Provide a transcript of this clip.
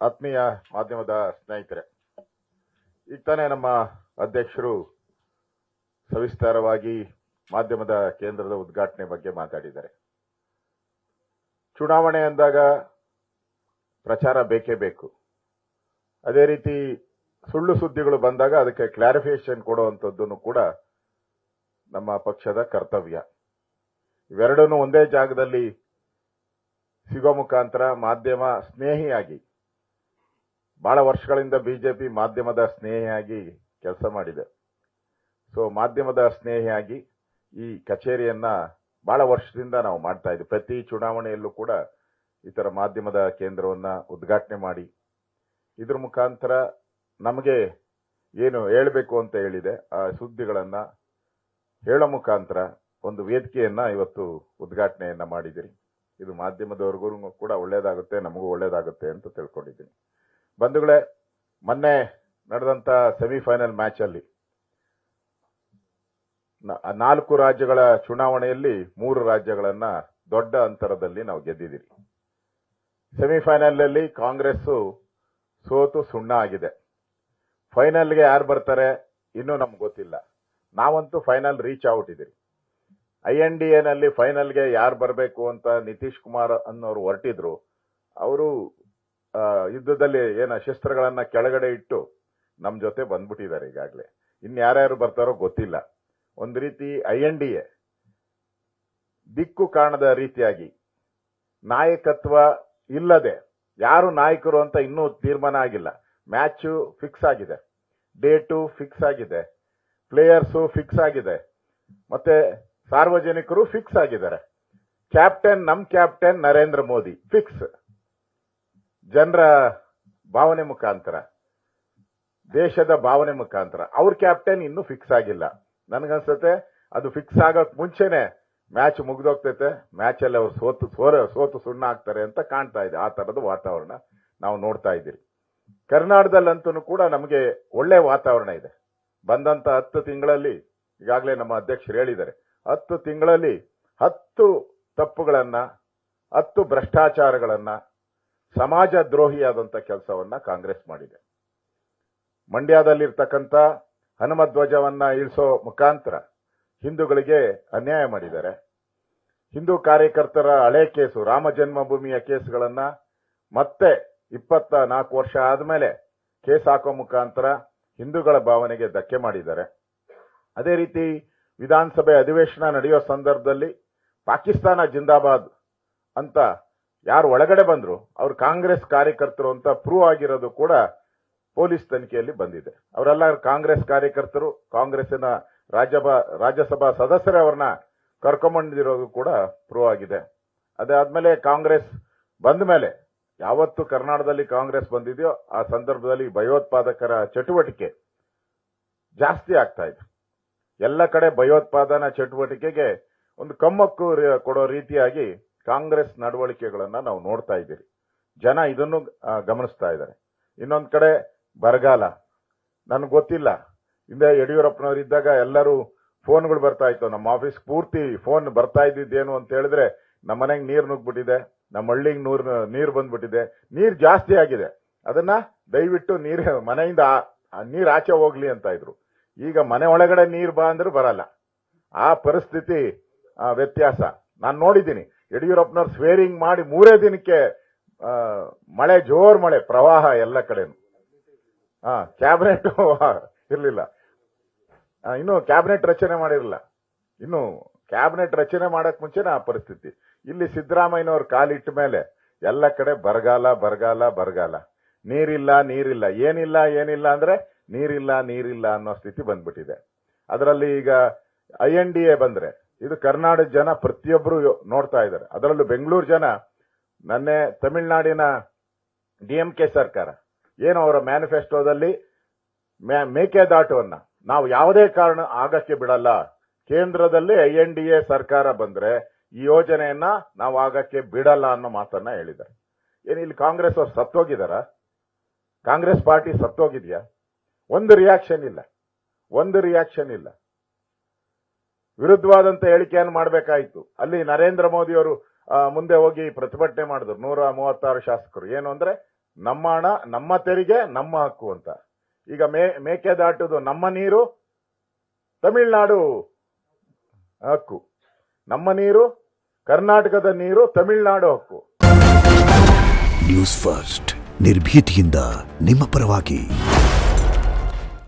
ಆತ್ಮೀಯ ಮಾಧ್ಯಮದ ಸ್ನೇಹಿತರೆ, ಈಗ ತಾನೇ ನಮ್ಮ ಅಧ್ಯಕ್ಷರು ಸವಿಸ್ತಾರವಾಗಿ ಮಾಧ್ಯಮದ ಕೇಂದ್ರದ ಉದ್ಘಾಟನೆ ಬಗ್ಗೆ ಮಾತಾಡಿದ್ದಾರೆ. ಚುನಾವಣೆ ಅಂದಾಗ ಪ್ರಚಾರ ಬೇಕೇ ಬೇಕು. ಅದೇ ರೀತಿ ಸುಳ್ಳು ಸುದ್ದಿಗಳು ಬಂದಾಗ ಅದಕ್ಕೆ ಕ್ಲಾರಿಫಿಕೇಶನ್ ಕೊಡುವಂಥದ್ದನ್ನು ಕೂಡ ನಮ್ಮ ಪಕ್ಷದ ಕರ್ತವ್ಯ. ಇವೆರಡನ್ನೂ ಒಂದೇ ಜಾಗದಲ್ಲಿ ಸಿಗೋ ಮುಖಾಂತರ ಮಾಧ್ಯಮ ಸ್ನೇಹಿಯಾಗಿ, ಬಹಳ ವರ್ಷಗಳಿಂದ ಬಿಜೆಪಿ ಮಾಧ್ಯಮದ ಸ್ನೇಹಿಯಾಗಿ ಕೆಲಸ ಮಾಡಿದೆ. ಸೊ ಮಾಧ್ಯಮದ ಸ್ನೇಹಿಯಾಗಿ ಈ ಕಚೇರಿಯನ್ನ ಬಹಳ ವರ್ಷದಿಂದ ನಾವು ಮಾಡ್ತಾ ಇದ್ದೀವಿ. ಪ್ರತಿ ಚುನಾವಣೆಯಲ್ಲೂ ಕೂಡ ಈ ತರ ಮಾಧ್ಯಮದ ಕೇಂದ್ರವನ್ನ ಉದ್ಘಾಟನೆ ಮಾಡಿ ಇದ್ರ ಮುಖಾಂತರ ನಮಗೆ ಏನು ಹೇಳಬೇಕು ಅಂತ ಹೇಳಿದೆ ಆ ಸುದ್ದಿಗಳನ್ನ ಹೇಳೋ ಮುಖಾಂತರ ಒಂದು ವೇದಿಕೆಯನ್ನ ಇವತ್ತು ಉದ್ಘಾಟನೆಯನ್ನ ಮಾಡಿದಿರಿ. ಇದು ಮಾಧ್ಯಮದವರೆಗೂ ಕೂಡ ಒಳ್ಳೇದಾಗುತ್ತೆ, ನಮಗೂ ಒಳ್ಳೇದಾಗುತ್ತೆ ಅಂತ ತಿಳ್ಕೊಂಡಿದ್ದೀನಿ. ಬಂಧುಗಳೇ, ಮೊನ್ನೆ ನಡೆದಂತ ಸೆಮಿಫೈನಲ್ ಮ್ಯಾಚ್ ಅಲ್ಲಿ 4 ರಾಜ್ಯಗಳ ಚುನಾವಣೆಯಲ್ಲಿ 3 ರಾಜ್ಯಗಳನ್ನ ದೊಡ್ಡ ಅಂತರದಲ್ಲಿ ನಾವು ಗೆದ್ದಿದ್ದೀರಿ. ಸೆಮಿಫೈನಲ್ ಅಲ್ಲಿ ಕಾಂಗ್ರೆಸ್ ಸೋತು ಸುಣ್ಣ ಆಗಿದೆ. ಫೈನಲ್ಗೆ ಯಾರು ಬರ್ತಾರೆ ಇನ್ನೂ ನಮ್ಗೆ ಗೊತ್ತಿಲ್ಲ. ನಾವಂತೂ ಫೈನಲ್ ರೀಚ್ ಔಟ್ ಇದ್ದೀರಿ. INDA ನಲ್ಲಿ ಫೈನಲ್ಗೆ ಯಾರು ಬರಬೇಕು ಅಂತ ನಿತೀಶ್ ಕುಮಾರ್ ಅನ್ನೋರು ಹೊರಟಿದ್ರು. ಅವರು ಯುದ್ಧದಲ್ಲಿ ಶಸ್ತ್ರಗಳನ್ನ ಕೆಳಗಡೆ ಇಟ್ಟು ನಮ್ ಜೊತೆ ಬಂದ್ಬಿಟ್ಟಿದ್ದಾರೆ. ಈಗಾಗಲೇ ಇನ್ಯಾರ್ಯಾರು ಬರ್ತಾರೋ ಗೊತ್ತಿಲ್ಲ. ಒಂದು ರೀತಿ INDA ದಿಕ್ಕು ಕಾಣದ ರೀತಿಯಾಗಿ ನಾಯಕತ್ವ ಇಲ್ಲದೆ, ಯಾರು ನಾಯಕರು ಅಂತ ಇನ್ನೂ ತೀರ್ಮಾನ ಆಗಿಲ್ಲ. ಮ್ಯಾಚ್ ಫಿಕ್ಸ್ ಆಗಿದೆ, ಡೇಟು ಫಿಕ್ಸ್ ಆಗಿದೆ, ಪ್ಲೇಯರ್ಸು ಫಿಕ್ಸ್ ಆಗಿದೆ, ಮತ್ತೆ ಸಾರ್ವಜನಿಕರು ಫಿಕ್ಸ್ ಆಗಿದ್ದಾರೆ. ನಮ್ ಕ್ಯಾಪ್ಟನ್ ನರೇಂದ್ರ ಮೋದಿ ಫಿಕ್ಸ್. ಜನರ ಭಾವನೆ ಮುಖಾಂತರ, ದೇಶದ ಭಾವನೆ ಮುಖಾಂತರ ಅವ್ರ ಕ್ಯಾಪ್ಟನ್ ಇನ್ನೂ ಫಿಕ್ಸ್ ಆಗಿಲ್ಲ. ನನ್ಗನ್ಸುತ್ತೆ ಅದು ಫಿಕ್ಸ್ ಆಗಕ್ ಮುಂಚೆನೆ ಮ್ಯಾಚ್ ಮುಗ್ದೋಗ್ತೈತೆ. ಮ್ಯಾಚ್ ಅಲ್ಲಿ ಅವ್ರು ಸೋತು ಸುಣ್ಣ ಆಗ್ತಾರೆ ಅಂತ ಕಾಣ್ತಾ ಇದೆ. ಆ ತರದ ವಾತಾವರಣ ನಾವು ನೋಡ್ತಾ ಇದ್ದೀರಿ. ಕರ್ನಾಟಕದಲ್ಲಂತೂ ಕೂಡ ನಮಗೆ ಒಳ್ಳೆ ವಾತಾವರಣ ಇದೆ. ಬಂದಂತ 10 ತಿಂಗಳಲ್ಲಿ ಈಗಾಗಲೇ ನಮ್ಮ ಅಧ್ಯಕ್ಷರು ಹೇಳಿದ್ದಾರೆ, 10 ತಿಂಗಳಲ್ಲಿ 10 ತಪ್ಪುಗಳನ್ನ, 10 ಭ್ರಷ್ಟಾಚಾರಗಳನ್ನ, ಸಮಾಜ ದ್ರೋಹಿಯಾದಂತ ಕೆಲಸವನ್ನ ಕಾಂಗ್ರೆಸ್ ಮಾಡಿದೆ. ಮಂಡ್ಯದಲ್ಲಿರ್ತಕ್ಕಂಥ ಹನುಮಧ್ವಜವನ್ನ ಇಳಿಸೋ ಮುಖಾಂತರ ಹಿಂದೂಗಳಿಗೆ ಅನ್ಯಾಯ ಮಾಡಿದ್ದಾರೆ. ಹಿಂದೂ ಕಾರ್ಯಕರ್ತರ ಹಳೆ ಕೇಸು, ರಾಮ ಜನ್ಮಭೂಮಿಯ ಕೇಸ್ಗಳನ್ನ ಮತ್ತೆ 24 ವರ್ಷ ಆದ್ಮೇಲೆ ಕೇಸ್ ಹಾಕೋ ಮುಖಾಂತರ ಹಿಂದೂಗಳ ಭಾವನೆಗೆ ಧಕ್ಕೆ ಮಾಡಿದ್ದಾರೆ. ಅದೇ ರೀತಿ ವಿಧಾನಸಭೆ ಅಧಿವೇಶನ ನಡೆಯೋ ಸಂದರ್ಭದಲ್ಲಿ ಪಾಕಿಸ್ತಾನ ಜಿಂದಾಬಾದ್ ಅಂತ ಯಾರು ಒಳಗಡೆ ಬಂದ್ರು ಅವ್ರು ಕಾಂಗ್ರೆಸ್ ಕಾರ್ಯಕರ್ತರು ಅಂತ ಪ್ರೂವ್ ಆಗಿರೋದು ಕೂಡ ಪೊಲೀಸ್ ತನಿಖೆಯಲ್ಲಿ ಬಂದಿದೆ. ಅವರೆಲ್ಲ ಕಾಂಗ್ರೆಸ್ ಕಾರ್ಯಕರ್ತರು, ಕಾಂಗ್ರೆಸ್ಸಿನ ರಾಜ್ಯಸಭಾ ಸದಸ್ಯರೇ ಅವ್ರನ್ನ ಕರ್ಕೊಂಬಂದಿರೋದು ಕೂಡ ಪ್ರೂವ್ ಆಗಿದೆ. ಅದಾದ್ಮೇಲೆ ಕಾಂಗ್ರೆಸ್ ಬಂದ ಮೇಲೆ, ಯಾವತ್ತು ಕರ್ನಾಟಕದಲ್ಲಿ ಕಾಂಗ್ರೆಸ್ ಬಂದಿದೆಯೋ ಆ ಸಂದರ್ಭದಲ್ಲಿ ಭಯೋತ್ಪಾದಕರ ಚಟುವಟಿಕೆ ಜಾಸ್ತಿ ಆಗ್ತಾ ಇದೆ. ಎಲ್ಲ ಕಡೆ ಭಯೋತ್ಪಾದನಾ ಚಟುವಟಿಕೆಗೆ ಒಂದು ಕಮ್ಮಕ್ಕು ಕೊಡೋ ರೀತಿಯಾಗಿ ಕಾಂಗ್ರೆಸ್ ನಡವಳಿಕೆಗಳನ್ನ ನಾವು ನೋಡ್ತಾ ಇದ್ದೀರಿ. ಜನ ಇದನ್ನು ಗಮನಿಸ್ತಾ ಇದ್ದಾರೆ. ಇನ್ನೊಂದ್ ಕಡೆ ಬರಗಾಲ. ನನ್ಗೆ ಗೊತ್ತಿಲ್ಲ, ಹಿಂದೆ ಯಡಿಯೂರಪ್ಪನವ್ರು ಇದ್ದಾಗ ಎಲ್ಲರೂ ಫೋನ್ಗಳು ಬರ್ತಾ ಇತ್ತು. ನಮ್ಮ ಆಫೀಸ್ ಪೂರ್ತಿ ಫೋನ್ ಬರ್ತಾ ಇದ್ದಿದ್ದೇನು ಅಂತ ಹೇಳಿದ್ರೆ, ನಮ್ಮ ಮನೆಗೆ ನೀರು ನುಗ್ಬಿಟ್ಟಿದೆ, ನಮ್ಮ ಹಳ್ಳಿಗೆ ನೀರು ಬಂದ್ಬಿಟ್ಟಿದೆ, ನೀರು ಜಾಸ್ತಿ ಆಗಿದೆ, ಅದನ್ನ ದಯವಿಟ್ಟು ಮನೆಯಿಂದ ನೀರು ಆಚೆ ಹೋಗ್ಲಿ ಅಂತ ಇದ್ರು. ಈಗ ಮನೆ ಒಳಗಡೆ ನೀರು ಬಾ ಅಂದ್ರೆ ಬರಲ್ಲ. ಆ ಪರಿಸ್ಥಿತಿ ವ್ಯತ್ಯಾಸ ನಾನು ನೋಡಿದ್ದೀನಿ. ಯಡಿಯೂರಪ್ಪನವ್ರು ಸ್ವೇರಿಂಗ್ ಮಾಡಿ 3 ದಿನಕ್ಕೆ ಮಳೆ, ಜೋರ್ ಮಳೆ, ಪ್ರವಾಹ ಎಲ್ಲ ಕಡೆನು. ಕ್ಯಾಬಿನೆಟ್ ಇರ್ಲಿಲ್ಲ, ಇನ್ನು ಕ್ಯಾಬಿನೆಟ್ ರಚನೆ ಮಾಡಿರಲಿಲ್ಲ. ಇನ್ನು ಕ್ಯಾಬಿನೆಟ್ ರಚನೆ ಮಾಡಕ್ ಮುಂಚೆನೆ ಆ ಪರಿಸ್ಥಿತಿ. ಇಲ್ಲಿ ಸಿದ್ದರಾಮಯ್ಯನವ್ರ ಕಾಲಿಟ್ಟ ಮೇಲೆ ಎಲ್ಲ ಕಡೆ ಬರಗಾಲ ಬರಗಾಲ ಬರಗಾಲ. ನೀರಿಲ್ಲ ಏನಿಲ್ಲ ಅಂದ್ರೆ ನೀರಿಲ್ಲ ಅನ್ನೋ ಸ್ಥಿತಿ ಬಂದ್ಬಿಟ್ಟಿದೆ. ಅದರಲ್ಲಿ ಈಗ INDA ಬಂದ್ರೆ ಇದು ಕರ್ನಾಟಕ ಜನ ಪ್ರತಿಯೊಬ್ಬರು ನೋಡ್ತಾ ಇದ್ದಾರೆ. ಅದರಲ್ಲೂ ಬೆಂಗಳೂರು ಜನ, ನನ್ನೆ ತಮಿಳುನಾಡಿನ DMK ಸರ್ಕಾರ ಏನು ಅವರ ಮ್ಯಾನಿಫೆಸ್ಟೋದಲ್ಲಿ ಮೇಕೆದಾಟುವನ್ನ ನಾವು ಯಾವುದೇ ಕಾರಣ ಆಗಕ್ಕೆ ಬಿಡಲ್ಲ, ಕೇಂದ್ರದಲ್ಲಿ INDA ಸರ್ಕಾರ ಬಂದ್ರೆ ಈ ಯೋಜನೆಯನ್ನ ನಾವು ಆಗಕ್ಕೆ ಬಿಡಲ್ಲ ಅನ್ನೋ ಮಾತನ್ನ ಹೇಳಿದ್ದಾರೆ. ಇಲ್ಲಿ ಕಾಂಗ್ರೆಸ್ ಅವ್ರು ಸತ್ತೋಗಿದಾರ? ಕಾಂಗ್ರೆಸ್ ಪಾರ್ಟಿ ಸತ್ತೋಗಿದ್ಯಾ? ಒಂದು ರಿಯಾಕ್ಷನ್ ಇಲ್ಲ. ವಿರುದ್ಧವಾದಂತ ಹೇಳಿಕೆಯನ್ನು ಮಾಡಬೇಕಾಯಿತು. ಅಲ್ಲಿ ನರೇಂದ್ರ ಮೋದಿ ಅವರು ಮುಂದೆ ಹೋಗಿ ಪ್ರತಿಭಟನೆ ಮಾಡಿದ್ರು. 136 ಶಾಸಕರು ಏನು ಅಂದ್ರೆ ನಮ್ಮ ಹಣ, ನಮ್ಮ ತೆರಿಗೆ, ನಮ್ಮ ಹಕ್ಕು ಅಂತ. ಈಗ ಮೇಕೆದಾಟುದು ನಮ್ಮ ನೀರು, ತಮಿಳುನಾಡು ಹಕ್ಕು. ನಮ್ಮ ನೀರು, ಕರ್ನಾಟಕದ ನೀರು, ತಮಿಳುನಾಡು ಹಕ್ಕು. ನ್ಯೂಸ್ ಫಸ್ಟ್, ನಿರ್ಭೀತಿಯಿಂದ ನಿಮ್ಮ ಪರವಾಗಿ.